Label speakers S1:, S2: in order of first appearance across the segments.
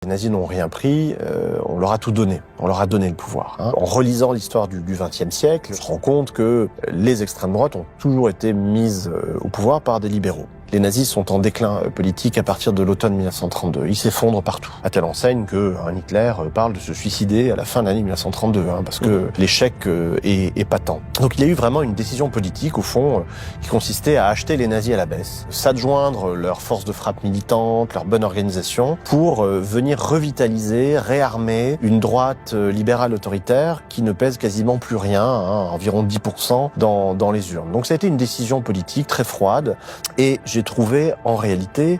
S1: Les nazis n'ont rien pris, on leur a tout donné. On leur a donné le pouvoir. En relisant l'histoire du XXe siècle, on se rend compte que les extrêmes droites ont toujours été mises au pouvoir par des libéraux. Les nazis sont en déclin politique à partir de l'automne 1932. Ils s'effondrent partout. À telle enseigne que Hitler parle de se suicider à la fin de l'année 1932, parce que l'échec est patent. Donc il y a eu vraiment une décision politique, au fond, qui consistait à acheter les nazis à la baisse, s'adjoindre leur force de frappe militante, leur bonne organisation, pour venir revitaliser, réarmer une droite libérale autoritaire qui ne pèse quasiment plus rien, environ 10% dans les urnes. Donc ça a été une décision politique très froide, et j'ai trouvé en réalité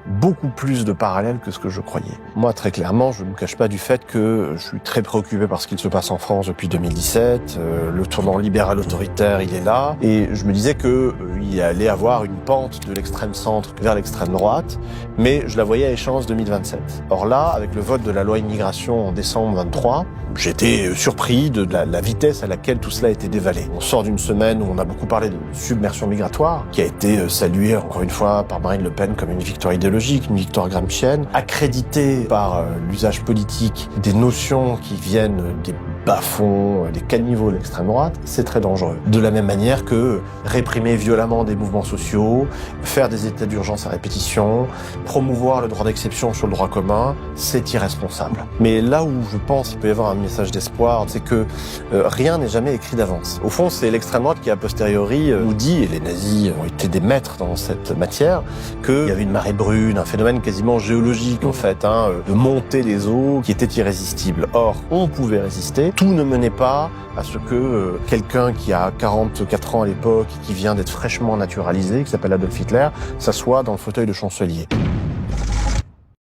S1: beaucoup plus de parallèles que ce que je croyais. Moi, très clairement, je ne me cache pas du fait que je suis très préoccupé par ce qu'il se passe en France depuis 2017. Le tournant libéral autoritaire, il est là. Et je me disais que il allait avoir une pente de l'extrême centre vers l'extrême droite, mais je la voyais à échéance 2027. Or là, avec le vote de la loi immigration en décembre 23, j'étais surpris de la vitesse à laquelle tout cela a été dévalé. On sort d'une semaine où on a beaucoup parlé de submersion migratoire, qui a été saluée encore une fois par Marine Le Pen comme une victoire idéologique, une victoire gramscienne, accréditée par l'usage politique des notions qui viennent des bas-fonds, des caniveaux de l'extrême droite. C'est très dangereux. De la même manière que réprimer violemment des mouvements sociaux, faire des états d'urgence à répétition, promouvoir le droit d'exception sur le droit commun, c'est irresponsable. Mais là où je pense qu'il peut y avoir un message d'espoir, c'est que rien n'est jamais écrit d'avance. Au fond, c'est l'extrême droite qui, a posteriori, nous dit, et les nazis ont été des maîtres dans cette matière, qu'il y avait une marée brune, un phénomène quasiment géologique, en fait, de montée des eaux qui était irrésistible. Or, on pouvait résister. Tout ne menait pas à ce que quelqu'un qui a 44 ans à l'époque, qui vient d'être fraîchement naturalisé, qui s'appelle Adolf Hitler, s'assoit dans le fauteuil de chancelier.